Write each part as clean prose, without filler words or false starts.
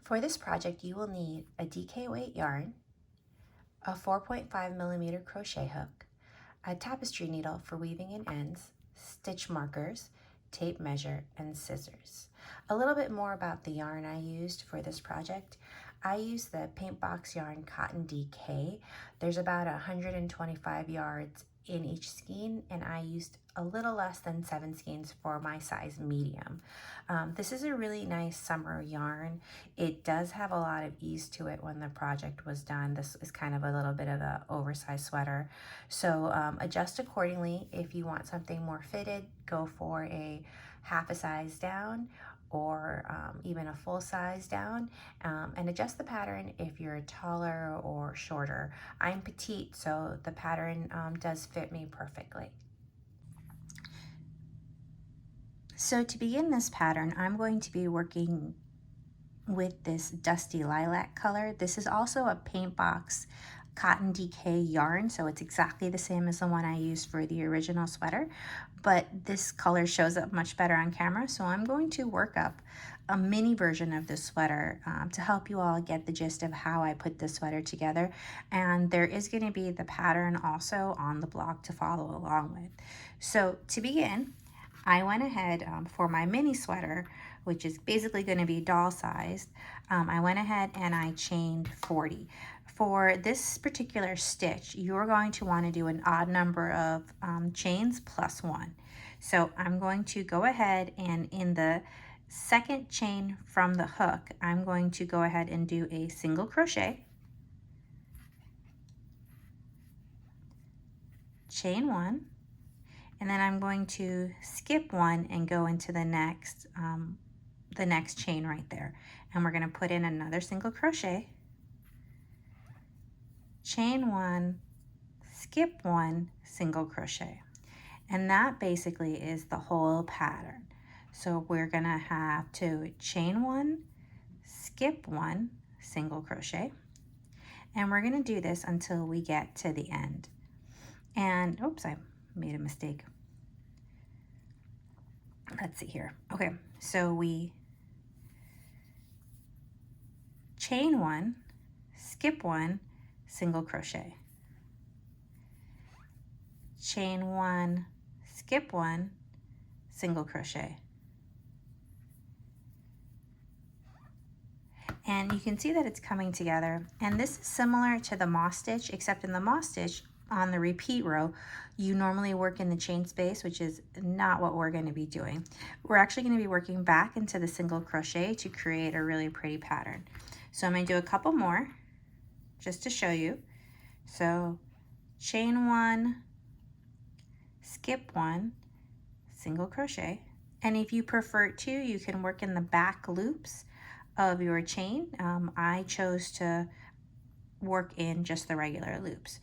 For this project, you will need a DK weight yarn, a 4.5mm crochet hook, a tapestry needle for weaving in ends, stitch markers, tape measure, and scissors. A little bit more about the yarn I used for this project. I used the Paint Box Yarn Cotton DK. There's about 125 yards in each skein, and I used a little less than 7 skeins for my size medium. This is a really nice summer yarn. It does have a lot of ease to it when the project was done. This is kind of a little bit of an oversized sweater. So adjust accordingly. If you want something more fitted, go for a half a size down or even a full size down, and adjust the pattern if you're taller or shorter. I'm petite, so the pattern does fit me perfectly. So to begin this pattern, I'm going to be working with this dusty lilac color. This is also a Paint Box Cotton DK yarn, so it's exactly the same as the one I used for the original sweater, but this color shows up much better on camera, so I'm going to work up a mini version of this sweater to help you all get the gist of how I put this sweater together. And there is going to be the pattern also on the block to follow along with. So to begin, I went ahead for my mini sweater, which is basically going to be doll sized. I went ahead and I chained 40. For this particular stitch, you're going to want to do an odd number of chains plus 1. So I'm going to go ahead and in the second chain from the hook, I'm going to go ahead and do a single crochet, chain 1, and then I'm going to skip 1 and go into the next chain right there. And we're going to put in another single crochet, chain 1, skip 1, single crochet. And that basically is the whole pattern. So we're going to have to chain 1, skip 1, single crochet. And we're going to do this until we get to the end. And oops, I made a mistake. Let's see here. Okay, so we chain 1, skip 1, single crochet, chain 1, skip 1, single crochet. And you can see that it's coming together, and this is similar to the moss stitch, except in the moss stitch on the repeat row you normally work in the chain space, which is not what we're going to be doing. We're actually going to be working back into the single crochet to create a really pretty pattern. So I'm going to do a couple more just to show you. So chain 1, skip 1, single crochet, and if you prefer to, you can work in the back loops of your chain. I chose to work in just the regular loops.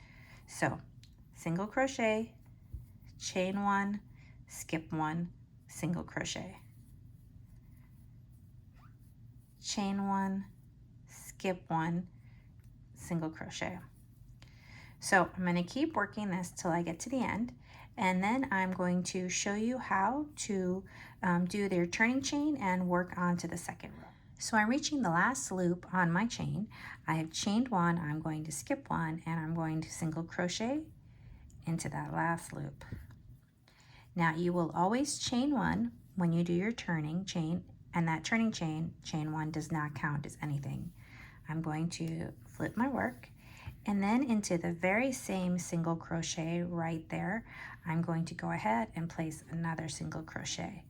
So single crochet, chain 1, skip 1, single crochet, chain 1, skip 1, single crochet. So I'm going to keep working this till I get to the end, and then I'm going to show you how to do their turning chain and work onto the second row. So I'm reaching the last loop on my chain. I have chained 1, I'm going to skip 1, and I'm going to single crochet into that last loop. Now you will always chain 1 when you do your turning chain, and that turning chain, chain 1, does not count as anything. I'm going to flip my work, and then into the very same single crochet right there, I'm going to go ahead and place another single crochet.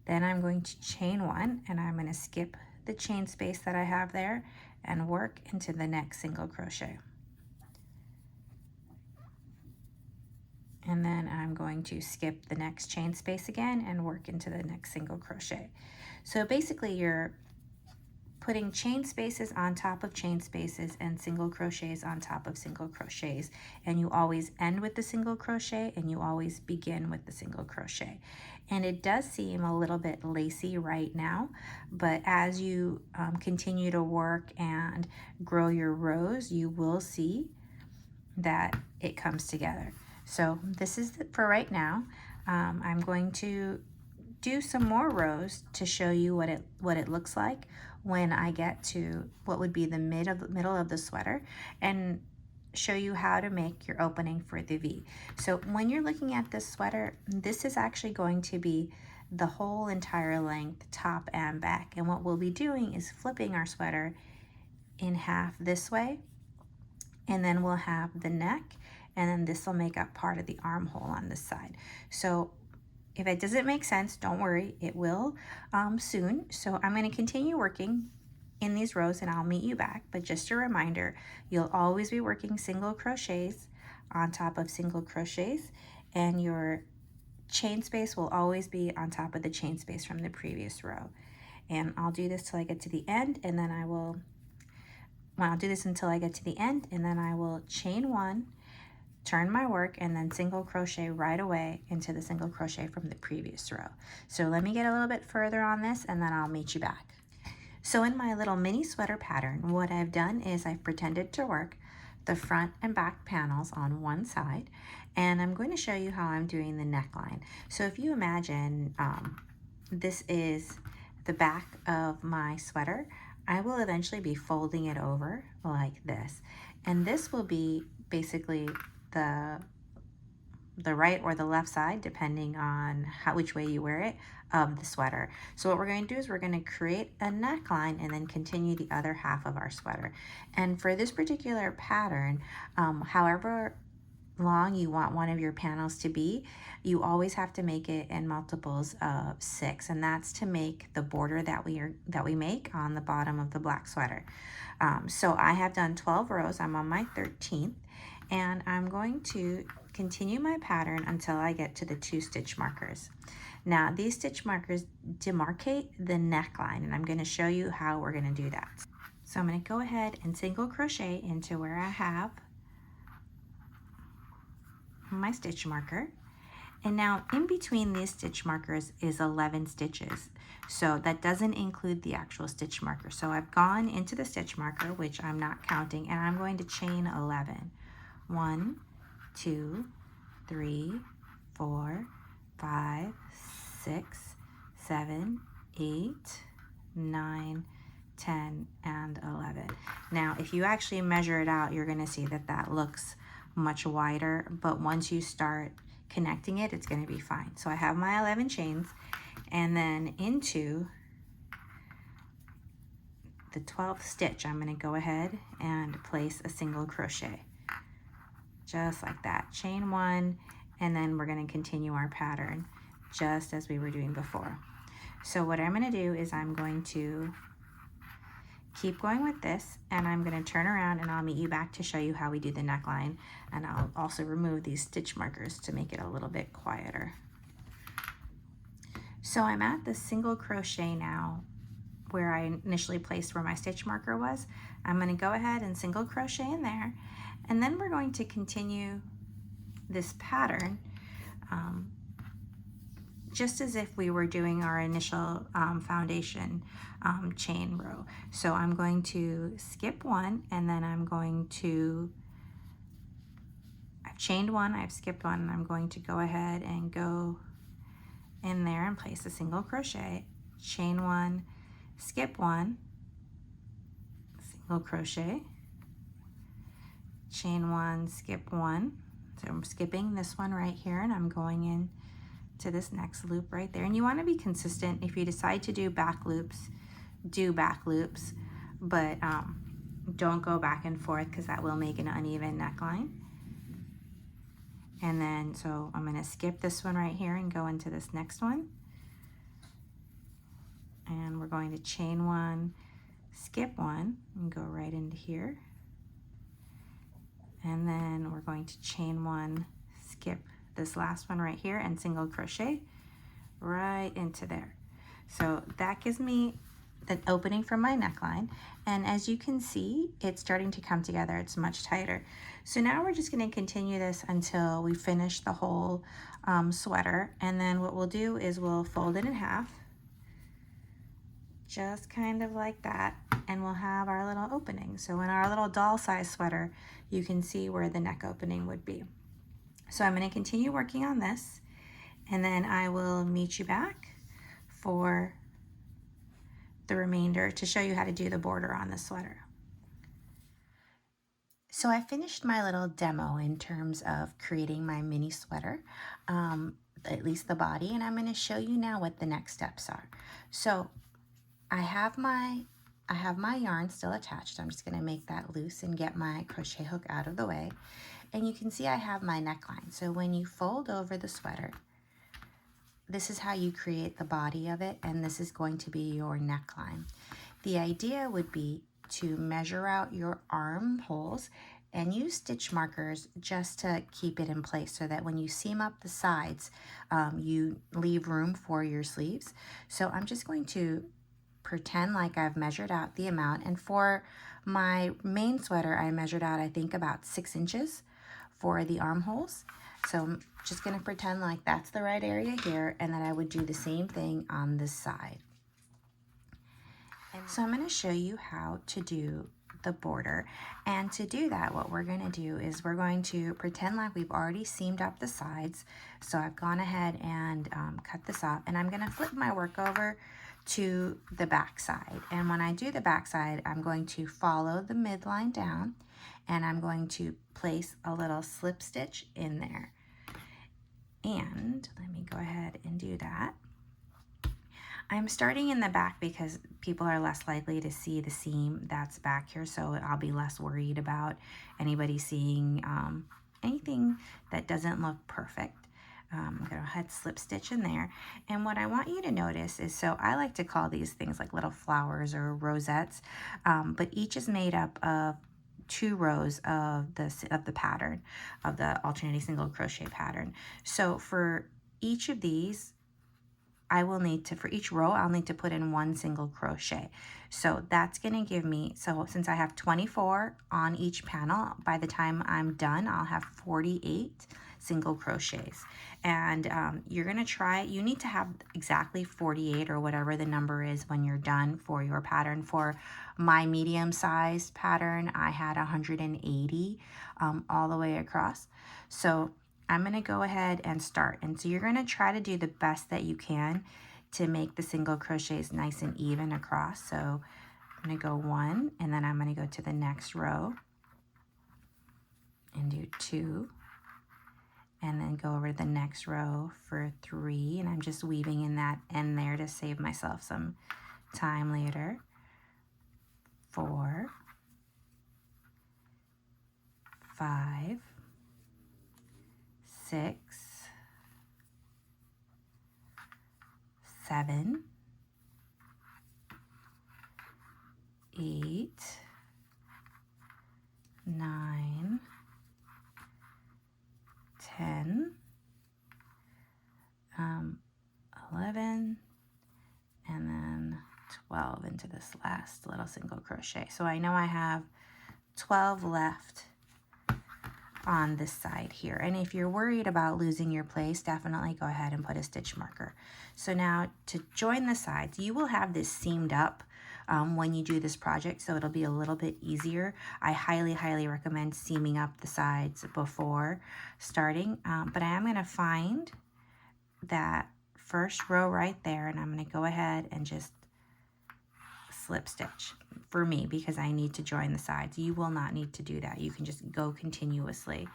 Then I'm going to chain 1, and I'm going to skip the chain space that I have there and work into the next single crochet. And then I'm going to skip the next chain space again and work into the next single crochet. So basically you're putting chain spaces on top of chain spaces and single crochets on top of single crochets, and you always end with the single crochet and you always begin with the single crochet. And it does seem a little bit lacy right now, but as you continue to work and grow your rows, you will see that it comes together. So this is it for right now. I'm going to do some more rows to show you what it looks like when I get to what would be the middle of the sweater, and show you how to make your opening for the V. So when you're looking at this sweater, this is actually going to be the whole entire length, top and back. And what we'll be doing is flipping our sweater in half this way, and then we'll have the neck, and then this will make up part of the armhole on this side. So if it doesn't make sense, don't worry, it will soon. So I'm going to continue working in these rows and I'll meet you back. But just a reminder, you'll always be working single crochets on top of single crochets, and your chain space will always be on top of the chain space from the previous row. And I'll do this till I get to the end, and then I'll do this until I get to the end, and then I will chain one, turn my work, and then single crochet right away into the single crochet from the previous row. So let me get a little bit further on this and then I'll meet you back. So in my little mini sweater pattern, what I've done is I've pretended to work the front and back panels on one side, and I'm going to show you how I'm doing the neckline. So if you imagine this is the back of my sweater, I will eventually be folding it over like this, and this will be basically the right or the left side, depending on which way you wear it, of the sweater. So what we're going to do is we're going to create a neckline and then continue the other half of our sweater. And for this particular pattern, however long you want one of your panels to be, you always have to make it in multiples of 6, and that's to make the border that we make on the bottom of the black sweater. So I have done 12 rows. I'm on my 13th, and I'm going to continue my pattern until I get to the 2 stitch markers. Now these stitch markers demarcate the neckline, and I'm going to show you how we're going to do that. So I'm going to go ahead and single crochet into where I have my stitch marker, and now in between these stitch markers is 11 stitches, so that doesn't include the actual stitch marker. So I've gone into the stitch marker, which I'm not counting, and I'm going to chain 11. 1, 2, 3, 4, 5, 6, 7, 8, 9, 10, and 11. Now if you actually measure it out, you're going to see that that looks much wider, but once you start connecting it, it's going to be fine. So I have my 11 chains, and then into the 12th stitch I'm going to go ahead and place a single crochet, just like that. Chain 1, and then we're going to continue our pattern just as we were doing before. So what I'm going to do is I'm going to keep going with this, and I'm going to turn around and I'll meet you back to show you how we do the neckline, and I'll also remove these stitch markers to make it a little bit quieter. So I'm at the single crochet now where I initially placed where my stitch marker was. I'm going to go ahead and single crochet in there, and then we're going to continue this pattern just as if we were doing our initial foundation chain row. So I'm going to skip 1, and then I've chained 1, I've skipped 1, and I'm going to go ahead and go in there and place a single crochet, chain 1, skip 1, single crochet, chain 1, skip 1. So I'm skipping this one right here, and I'm going in to this next loop right there. And you want to be consistent. If you decide to do back loops, do back loops, but don't go back and forth, because that will make an uneven neckline. And then so I'm going to skip this one right here and go into this next one, and we're going to chain 1, skip 1, and go right into here, and then we're going to chain 1, skip this last one right here, and single crochet right into there. So that gives me the opening from my neckline, and as you can see, it's starting to come together. It's much tighter. So now we're just going to continue this until we finish the whole sweater, and then what we'll do is we'll fold it in half, just kind of like that, and we'll have our little opening. So in our little doll size sweater, you can see where the neck opening would be. So I'm going to continue working on this, and then I will meet you back for the remainder to show you how to do the border on the sweater. So I finished my little demo in terms of creating my mini sweater, at least the body, and I'm going to show you now what the next steps are. So I have my yarn still attached. I'm just going to make that loose and get my crochet hook out of the way. And you can see I have my neckline. So when you fold over the sweater, this is how you create the body of it, and this is going to be your neckline. The idea would be to measure out your armholes and use stitch markers just to keep it in place so that when you seam up the sides, you leave room for your sleeves. So I'm just going to pretend like I've measured out the amount, and for my main sweater, I measured out, I think, about 6 inches for the armholes. So I'm just going to pretend like that's the right area here, and that I would do the same thing on this side. And so I'm going to show you how to do the border. And to do that, what we're going to do is we're going to pretend like we've already seamed up the sides. So I've gone ahead and cut this off, and I'm going to flip my work over to the back side. And when I do the back side, I'm going to follow the midline down, and I'm going to place a little slip stitch in there. And let me go ahead and do that. I'm starting in the back because people are less likely to see the seam that's back here, so I'll be less worried about anybody seeing anything that doesn't look perfect. I'm going to go ahead, slip stitch in there. And what I want you to notice is, so I like to call these things like little flowers or rosettes, but each is made up of 2 rows of the pattern, of the alternating single crochet pattern. So for each of these, I will need to, for each row, I'll need to put in 1 single crochet. So that's going to give me, so since I have 24 on each panel, by the time I'm done, I'll have 48 single crochets. And you're going to try, you need to have exactly 48 or whatever the number is when you're done for your pattern. For my medium-sized pattern, I had 180 all the way across. So I'm going to go ahead and start. And so you're going to try to do the best that you can to make the single crochets nice and even across. So I'm going to go 1, and then I'm going to go to the next row and do 2, and then go over to the next row for 3, and I'm just weaving in that end there to save myself some time later. 4, 5, 6, 7, 8, 9, 10, 11, and then 12 into this last little single crochet. So I know I have 12 left on this side here. And if you're worried about losing your place, definitely go ahead and put a stitch marker. So now to join the sides, you will have this seamed up when you do this project, so it'll be a little bit easier. I highly recommend seaming up the sides before starting, but I am going to find that first row right there, and I'm going to go ahead and just slip stitch for me because I need to join the sides. You will not need to do that. You can just go continuously.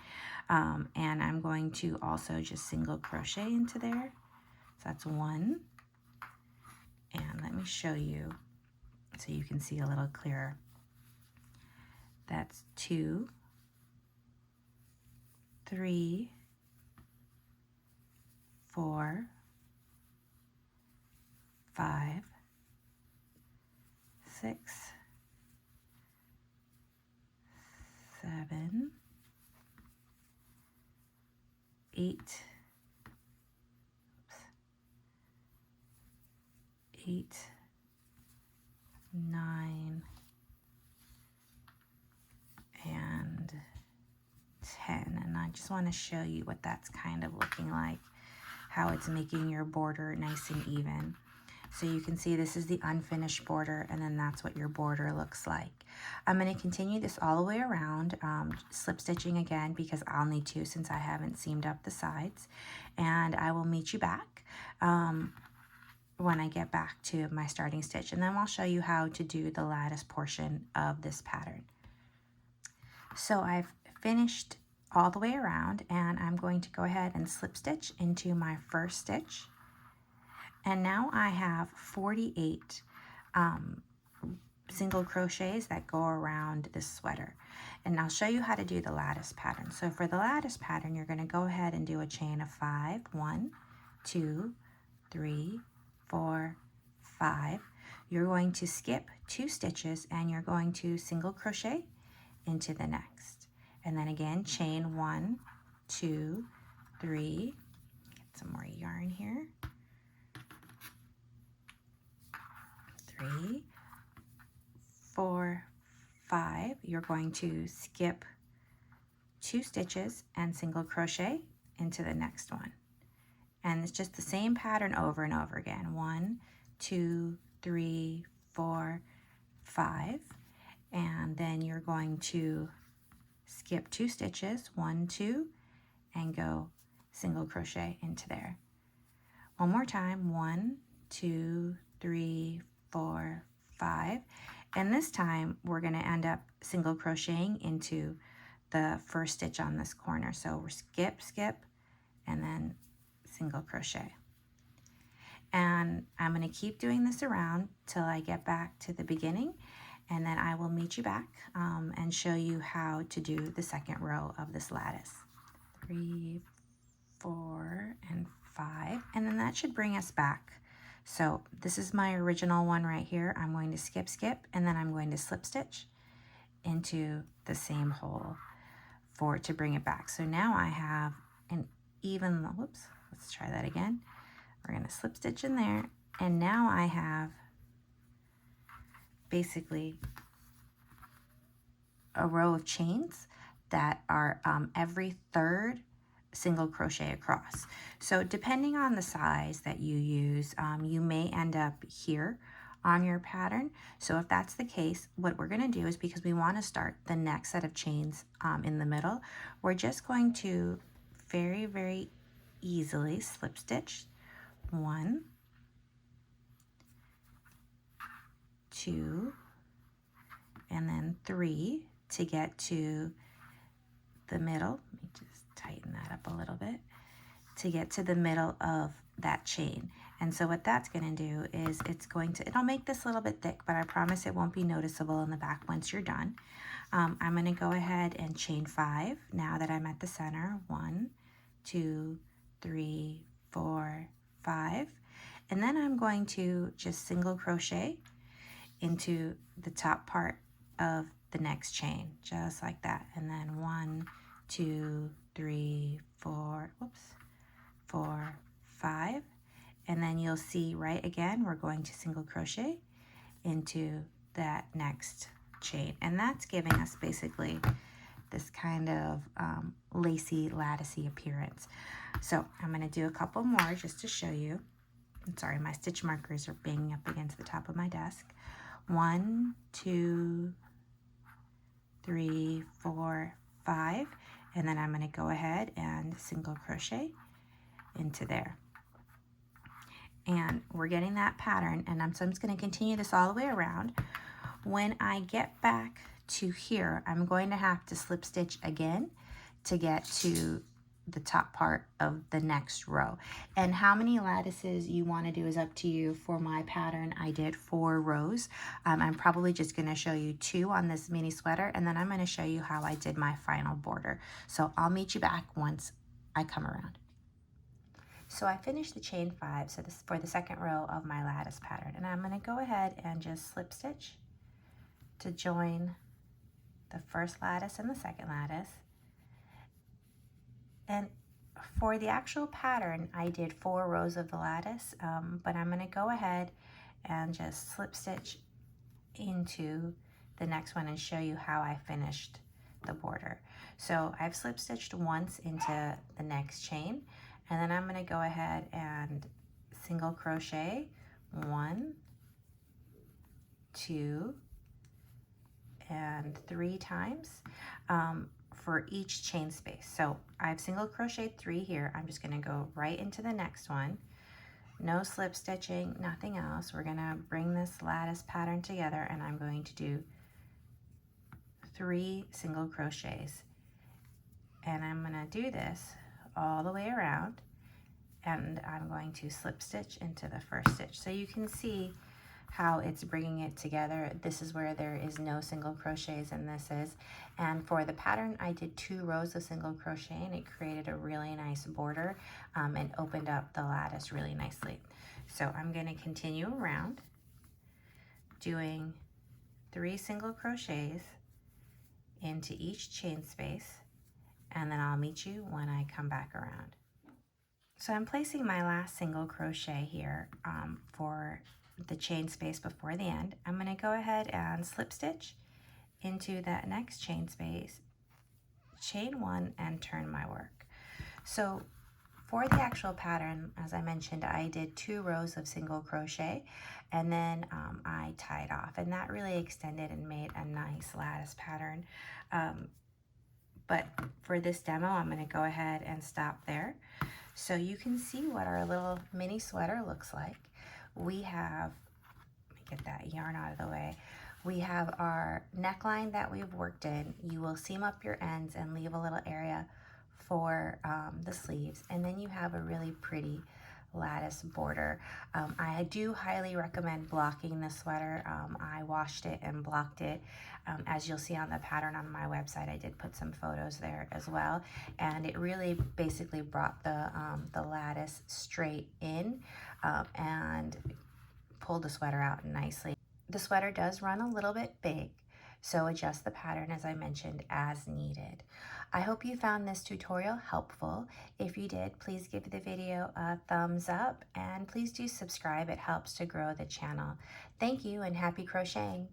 And I'm going to also just single crochet into there. So that's 1. And let me show you so you can see a little clearer. That's 2, 3, 4, 5, 6, 7, 8, 9, and 10. And I just want to show you what that's kind of looking like, how it's making your border nice and even. So you can see this is the unfinished border, and then that's what your border looks like. I'm going to continue this all the way around, slip stitching again because I'll need to since I haven't seamed up the sides, and I will meet you back when I get back to my starting stitch, and then I'll show you how to do the lattice portion of this pattern. So I've finished all the way around, and I'm going to go ahead and slip stitch into my first stitch. And now I have 48 single crochets that go around this sweater. And I'll show you how to do the lattice pattern. So for the lattice pattern, you're going to go ahead and do a chain of 5. 1, 2, 3, 4, 5. You're going to skip 2 stitches and you're going to single crochet into the next. And then again, chain 1, 2, 3. Get some more yarn here. 3, 4, 5. You're going to skip 2 stitches and single crochet into the next one. And it's just the same pattern over and over again. 1, 2, 3, 4, 5. And then you're going to skip 2 stitches, 1, 2, and go single crochet into there. One more time, 1, 2, 3, 4, 5. And this time we're going to end up single crocheting into the first stitch on this corner. So we're skip, skip, and then single crochet. And I'm going to keep doing this around till I get back to the beginning, and then I will meet you back and show you how to do the second row of this lattice. 3, 4, and 5, and then that should bring us back. So this is my original one right here. I'm going to skip, skip, and then I'm going to slip stitch into the same hole to bring it back. So now I have an even, whoops, let's try that again. We're going to slip stitch in there, and now I have basically a row of chains that are every third single crochet across. So depending on the size that you use, you may end up here on your pattern. So if that's the case, what we're going to do is, because we want to start the next set of chains in the middle, we're just going to very, very easily slip stitch 1, 2, and then 3 to get to the middle. Let me just tighten that up a little bit to get to the middle of that chain. And so what that's going to do is it'll make this a little bit thick, but I promise it won't be noticeable in the back once you're done. I'm going to go ahead and chain 5 now that I'm at the center. 1, 2, 3, 4, 5. And then I'm going to just single crochet into the top part of the next chain, just like that. And then 1, 2, 3, 4, whoops, 4, 5. And then you'll see right again, we're going to single crochet into that next chain. And that's giving us basically this kind of lacy, latticey appearance. So I'm going to do a couple more just to show you. I'm sorry, my stitch markers are banging up against the top of my desk. 1, 2, 3, 4, 5. And then I'm going to go ahead and single crochet into there. And we're getting that pattern, and so I'm just going to continue this all the way around. When I get back to here, I'm going to have to slip stitch again to get to the top part of the next row. And how many lattices you want to do is up to you. For my pattern, I did 4 rows. I'm probably just going to show you 2 on this mini sweater, and then I'm going to show you how I did my final border. So I'll meet you back once I come around. So I finished the chain 5, so this for the second row of my lattice pattern, and I'm going to go ahead and just slip stitch to join the first lattice and the second lattice. And for the actual pattern, I did 4 rows of the lattice, but I'm going to go ahead and just slip stitch into the next one and show you how I finished the border. So I've slip stitched once into the next chain, and then I'm going to go ahead and single crochet 1, 2, and 3 times for each chain space. So I've single crocheted 3 here. I'm just going to go right into the next one, no slip stitching, nothing else. We're gonna bring this lattice pattern together, and I'm going to do 3 single crochets. And I'm gonna do this all the way around, and I'm going to slip stitch into the first stitch. So you can see how it's bringing it together. This is where there is no single crochets, and this is. And for the pattern, I did 2 rows of single crochet, and it created a really nice border and opened up the lattice really nicely. So I'm gonna continue around doing 3 single crochets into each chain space, and then I'll meet you when I come back around. So I'm placing my last single crochet here for the chain space before the end. I'm going to go ahead and slip stitch into that next chain space, chain 1, and turn my work. So for the actual pattern, as I mentioned, I did 2 rows of single crochet, and then I tied off, and that really extended and made a nice lattice pattern. But for this demo, I'm going to go ahead and stop there. So you can see what our little mini sweater looks like. We have, let me get that yarn out of the way. We have our neckline that we've worked in. You will seam up your ends and leave a little area for the sleeves. And then you have a really pretty lattice border. I do highly recommend blocking the sweater. I washed it and blocked it. As you'll see on the pattern on my website, I did put some photos there as well, and it really basically brought the lattice straight in and pulled the sweater out nicely. The sweater does run a little bit big, so adjust the pattern, as I mentioned, as needed. I hope you found this tutorial helpful. If you did, please give the video a thumbs up, and please do subscribe. It helps to grow the channel. Thank you, and happy crocheting.